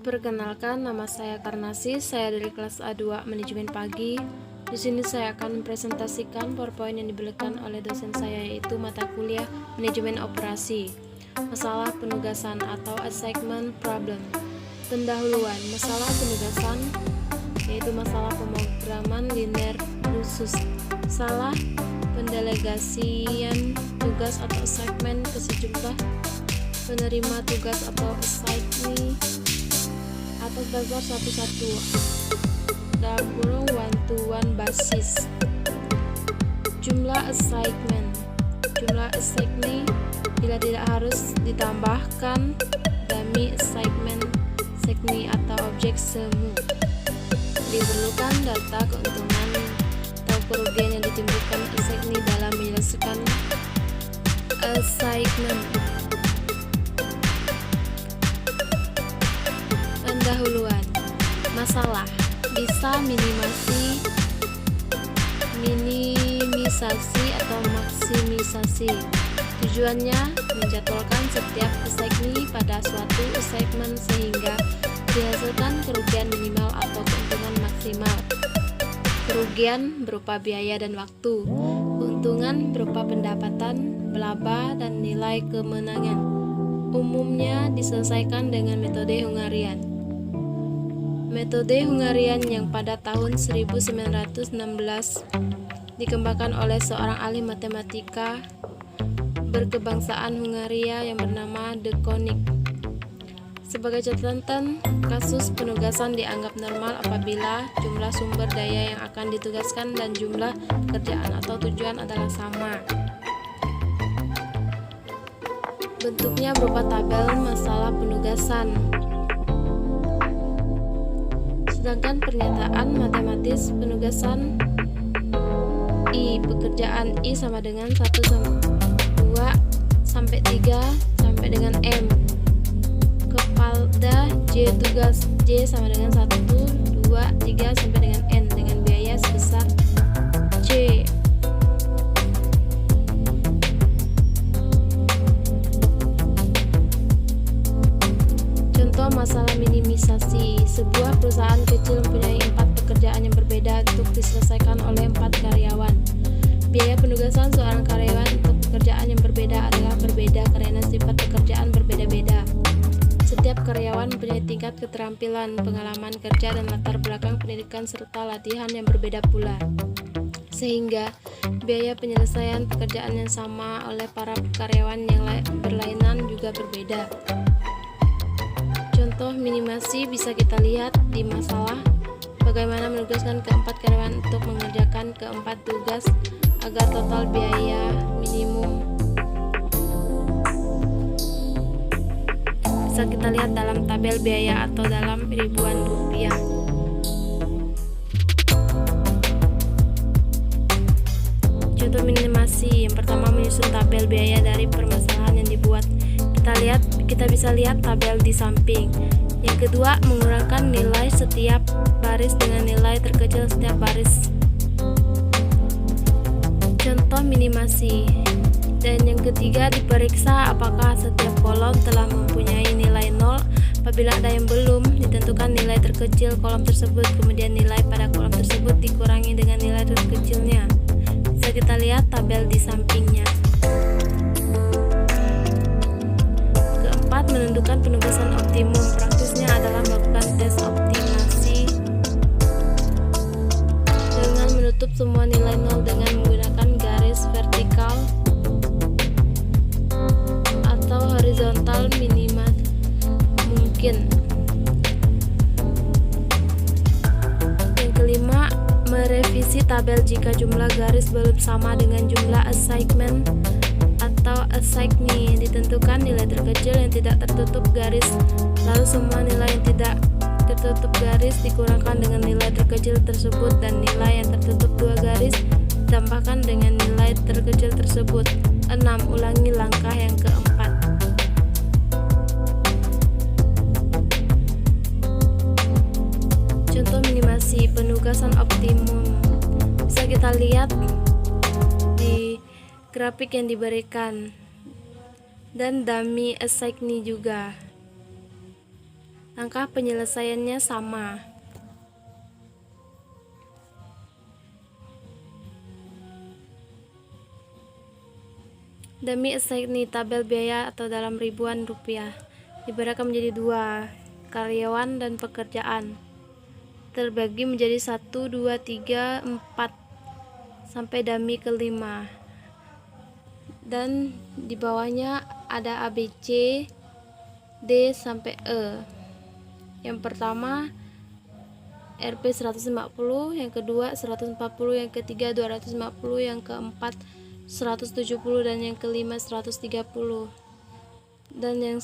Perkenalkan, nama saya Karnasi, saya dari kelas A2 Manajemen Pagi. Di sini saya akan mempresentasikan PowerPoint yang diberikan oleh dosen saya, yaitu mata kuliah Manajemen Operasi. Masalah penugasan atau assignment problem. Pendahuluan, masalah penugasan yaitu masalah pemrograman linear khusus. Salah pendelegasian tugas atau assignment ke sejumlah penerima tugas atau assignee atas dasar satu-satu dalam kurung one-to-one basis. Jumlah assignment bila tidak harus ditambahkan dummy assignment atau objek semu. Diperlukan data keuntungan atau kerugian yang ditimbulkan assignee dalam menyelesaikan assignment. Pendahuluan, masalah bisa minimisasi atau maksimisasi. Tujuannya menjadwalkan setiap assignee pada suatu assignment sehingga dihasilkan kerugian minimal atau keuntungan maksimal. Kerugian berupa biaya dan waktu, keuntungan berupa pendapatan, laba, dan nilai kemenangan. Umumnya diselesaikan dengan metode Hungarian. Metode Hungarian yang pada tahun 1916 dikembangkan oleh seorang ahli matematika berkebangsaan Hungaria yang bernama De Koning. Sebagai catatan, kasus penugasan dianggap normal apabila jumlah sumber daya yang akan ditugaskan dan jumlah pekerjaan atau tujuan adalah sama. Bentuknya berupa tabel masalah penugasan. Sedangkan pernyataan matematis penugasan I, pekerjaan I sama dengan 1 2 sampai 3 sampai dengan M. Kepada J, tugas J sama dengan 1 2 3 sampai dengan N dengan biaya sebesar C. Contoh masalah minimisasi. Sebuah perusahaan kecil mempunyai 4 pekerjaan yang berbeda untuk diselesaikan oleh 4 karyawan. Biaya penugasan seorang karyawan untuk pekerjaan yang berbeda adalah berbeda karena sifat pekerjaan berbeda-beda. Setiap karyawan mempunyai tingkat keterampilan, pengalaman kerja, dan latar belakang pendidikan serta latihan yang berbeda pula. Sehingga biaya penyelesaian pekerjaan yang sama oleh para karyawan yang berlainan juga berbeda. Contoh minimasi bisa kita lihat di masalah bagaimana menugaskan keempat karyawan untuk mengerjakan keempat tugas agar total biaya minimum bisa kita lihat dalam tabel biaya atau dalam ribuan rupiah. Contoh minimasi, yang pertama menyusun tabel biaya dari permasalahan yang dibuat. Kita bisa lihat tabel di samping. Yang kedua, mengurangkan nilai setiap baris dengan nilai terkecil setiap baris. Contoh minimasi. Dan yang ketiga, diperiksa apakah setiap kolom telah mempunyai nilai 0. Apabila ada yang belum, ditentukan nilai terkecil kolom tersebut, kemudian nilai pada kolom tersebut dikurangi dengan nilai terkecilnya. Bisa kita lihat tabel di sampingnya. Keempat, menentukan penugasan optimum. Praktisnya adalah melakukan tes optimasi dengan menutup semua nilai 0 dengan menggunakan garis vertikal atau horizontal minimal mungkin. Yang kelima, merevisi tabel jika jumlah garis belum sama dengan jumlah assignment atau assignee. Ditentukan nilai terkecil yang tidak tertutup garis, lalu semua nilai yang tidak tertutup garis dikurangkan dengan nilai terkecil tersebut dan nilai yang tertutup 2 garis ditambahkan dengan nilai terkecil tersebut. 6. Ulangi langkah yang keempat. Contoh minimasi penugasan optimum bisa kita lihat di grafik yang diberikan dan dummy assignee juga. Langkah penyelesaiannya sama. Demi ini tabel biaya atau dalam ribuan rupiah dibedakan menjadi dua, karyawan dan pekerjaan. Terbagi menjadi 1, 2, 3, 4 sampai dummy kelima. Dan di bawahnya ada ABC, D sampai E. Yang pertama Rp 150, yang kedua 140, yang ketiga 250, yang keempat 170, dan yang kelima 130. Dan yang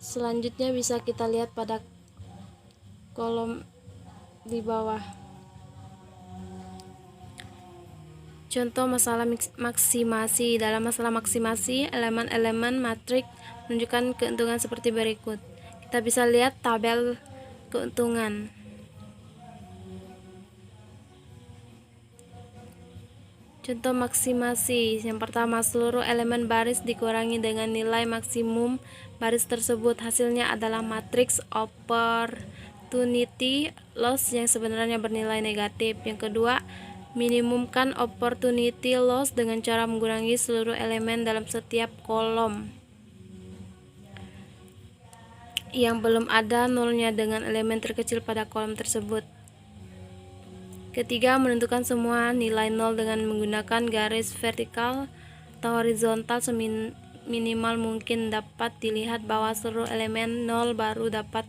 selanjutnya bisa kita lihat pada kolom di bawah. Contoh masalah maksimasi. Dalam masalah maksimasi, elemen-elemen matriks menunjukkan keuntungan seperti berikut. Kita bisa lihat tabel keuntungan. Contoh maksimasi. Yang pertama, seluruh elemen baris dikurangi dengan nilai maksimum baris tersebut. Hasilnya adalah matriks opportunity loss yang sebenarnya bernilai negatif. Yang kedua, minimumkan opportunity loss dengan cara mengurangi seluruh elemen dalam setiap kolom yang belum ada nolnya dengan elemen terkecil pada kolom tersebut. Ketiga, menentukan semua nilai nol dengan menggunakan garis vertikal atau horizontal seminimal mungkin. Dapat dilihat bahwa seluruh elemen nol baru dapat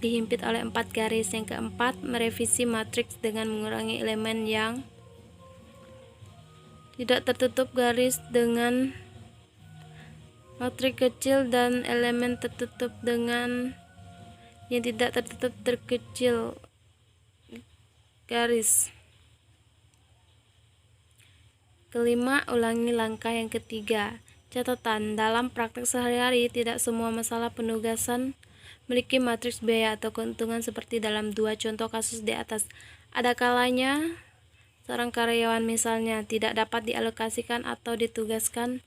dihimpit oleh 4 garis. Yang keempat, merevisi matriks dengan mengurangi elemen yang tidak tertutup garis dengan matriks kecil dan elemen tertutup dengan yang tidak tertutup terkecil garis. Kelima, ulangi langkah yang ketiga. Catatan, dalam praktek sehari-hari tidak semua masalah penugasan memiliki matriks biaya atau keuntungan seperti dalam dua contoh kasus di atas. Ada kalanya seorang karyawan misalnya tidak dapat dialokasikan atau ditugaskan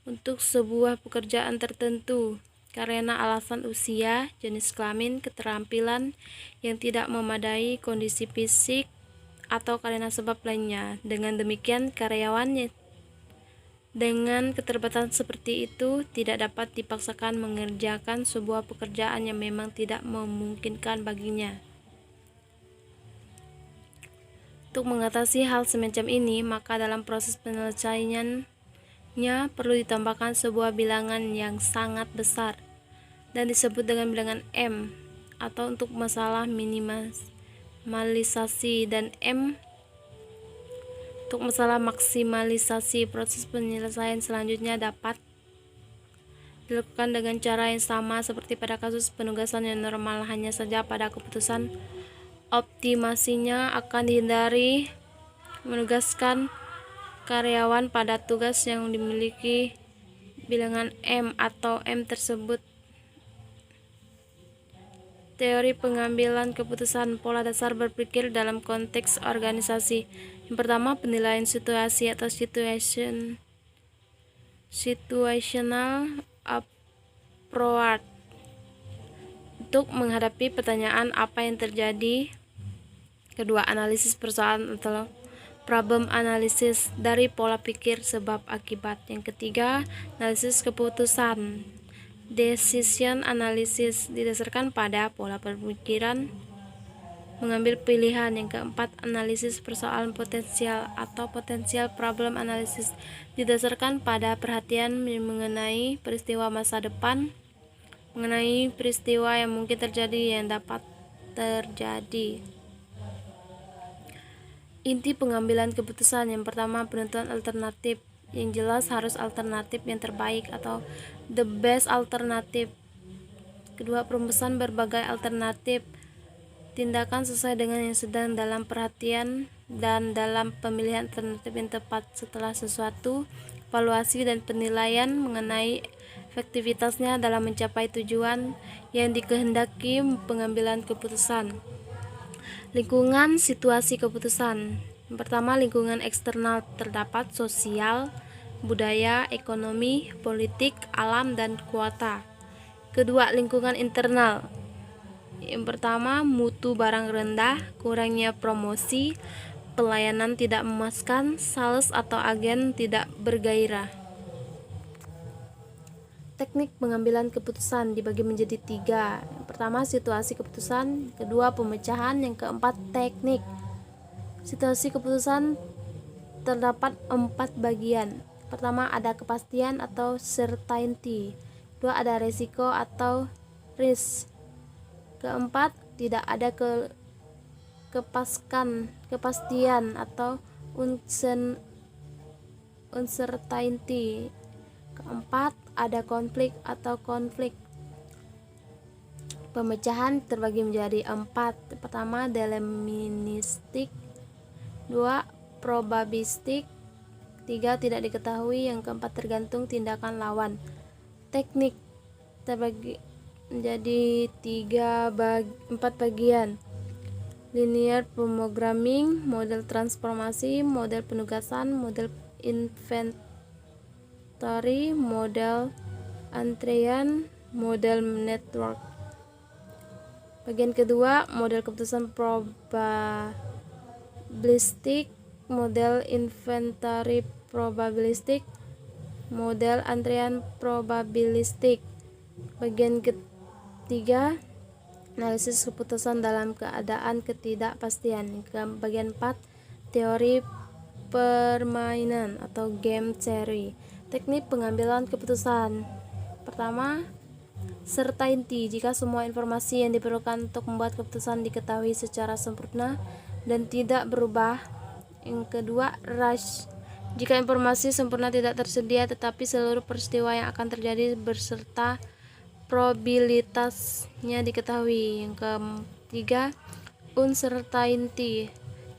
untuk sebuah pekerjaan tertentu karena alasan usia, jenis kelamin, keterampilan yang tidak memadai, kondisi fisik, atau karena sebab lainnya. Dengan demikian, karyawan dengan keterbatasan seperti itu tidak dapat dipaksakan mengerjakan sebuah pekerjaan yang memang tidak memungkinkan baginya. Untuk mengatasi hal semacam ini, maka dalam proses penyelesaiannya perlu ditambahkan sebuah bilangan yang sangat besar dan disebut dengan bilangan M, atau untuk masalah minimalisasi, dan M untuk masalah maksimalisasi. Proses penyelesaian selanjutnya dapat dilakukan dengan cara yang sama seperti pada kasus penugasan yang normal, hanya saja pada keputusan optimasinya akan dihindari menugaskan karyawan pada tugas yang dimiliki bilangan M atau M tersebut. Teori pengambilan keputusan, pola dasar berpikir dalam konteks organisasi. Yang pertama, penilaian situasi atau situational approach. Untuk menghadapi pertanyaan apa yang terjadi. Kedua, analisis persoalan atau problem analysis dari pola pikir sebab akibat. Yang ketiga, analisis keputusan, decision analysis, didasarkan pada pola pemikiran mengambil pilihan. Yang keempat, analisis persoalan potensial atau potential problem analysis, didasarkan pada perhatian mengenai peristiwa masa depan, mengenai peristiwa yang mungkin terjadi, yang dapat terjadi. Inti pengambilan keputusan. Yang pertama, penentuan alternatif. Yang jelas harus alternatif yang terbaik atau the best alternatif. Kedua, perumusan berbagai alternatif. Tindakan sesuai dengan yang sedang dalam perhatian dan dalam pemilihan alternatif yang tepat. Setelah sesuatu, evaluasi dan penilaian mengenai efektivitasnya dalam mencapai tujuan yang dikehendaki pengambilan keputusan. Lingkungan situasi keputusan. Yang pertama, lingkungan eksternal, terdapat sosial, budaya, ekonomi, politik, alam, dan kuota. Kedua, lingkungan internal, Yang pertama, mutu barang rendah, kurangnya promosi, pelayanan tidak memuaskan, sales atau agen tidak bergairah. Teknik pengambilan keputusan dibagi menjadi 3. Yang pertama, situasi keputusan. Kedua, pemecahan. Yang keempat, teknik. Situasi keputusan terdapat 4 bagian. Pertama, ada kepastian atau certainty. Kedua, ada resiko atau risk. Keempat, tidak ada kepastian atau uncertainty. Keempat, ada konflik atau konflik. Pemecahan terbagi menjadi 4. Pertama, deterministik. 2, probabilistik. 3, tidak diketahui. Yang keempat, tergantung tindakan lawan. Teknik terbagi menjadi 4 bagian. Linear programming, model transformasi, model penugasan, model inventory, model antrean, model network. Bagian kedua, model keputusan probabilistik, model inventory probabilistik, model antrean probabilistik. Bagian ketiga, analisis keputusan dalam keadaan ketidakpastian. Bagian 4, teori permainan atau game theory. Teknik pengambilan keputusan. Pertama, certainty, jika semua informasi yang diperlukan untuk membuat keputusan diketahui secara sempurna dan tidak berubah. Yang kedua, rush, jika informasi sempurna tidak tersedia tetapi seluruh peristiwa yang akan terjadi beserta probabilitasnya diketahui. Yang ketiga, uncertainty,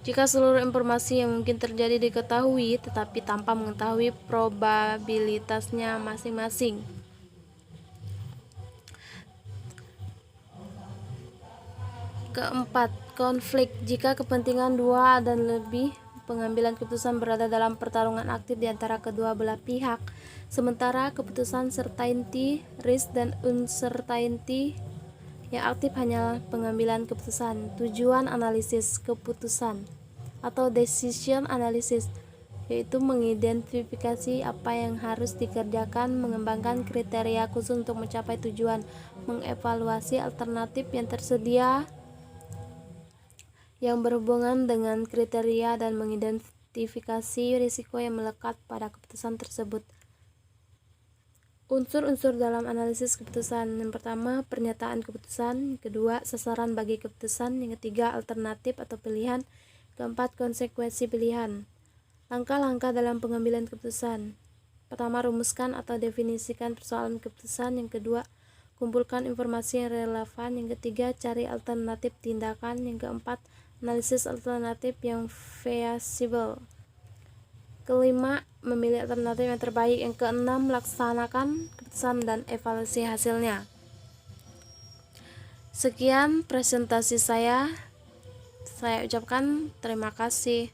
jika seluruh informasi yang mungkin terjadi diketahui tetapi tanpa mengetahui probabilitasnya masing-masing. Keempat, konflik, jika kepentingan 2 dan lebih pengambilan keputusan berada dalam pertarungan aktif di antara kedua belah pihak. Sementara keputusan certainty, risk, dan uncertainty yang aktif hanyalah pengambilan keputusan. Tujuan analisis keputusan atau decision analysis yaitu mengidentifikasi apa yang harus dikerjakan, mengembangkan kriteria khusus untuk mencapai tujuan, mengevaluasi alternatif yang tersedia yang berhubungan dengan kriteria, dan mengidentifikasi risiko yang melekat pada keputusan tersebut. Unsur-unsur dalam analisis keputusan. Yang pertama, pernyataan keputusan. Kedua, sasaran bagi keputusan. Yang ketiga, alternatif atau pilihan. Keempat, konsekuensi pilihan. Langkah-langkah dalam pengambilan keputusan. Pertama, rumuskan atau definisikan persoalan keputusan. Yang kedua, kumpulkan informasi yang relevan. Yang ketiga, cari alternatif tindakan. Yang keempat, analisis alternatif yang feasible. Kelima, memilih alternatif yang terbaik. Yang keenam, laksanakan keputusan dan evaluasi hasilnya. Sekian presentasi saya ucapkan terima kasih.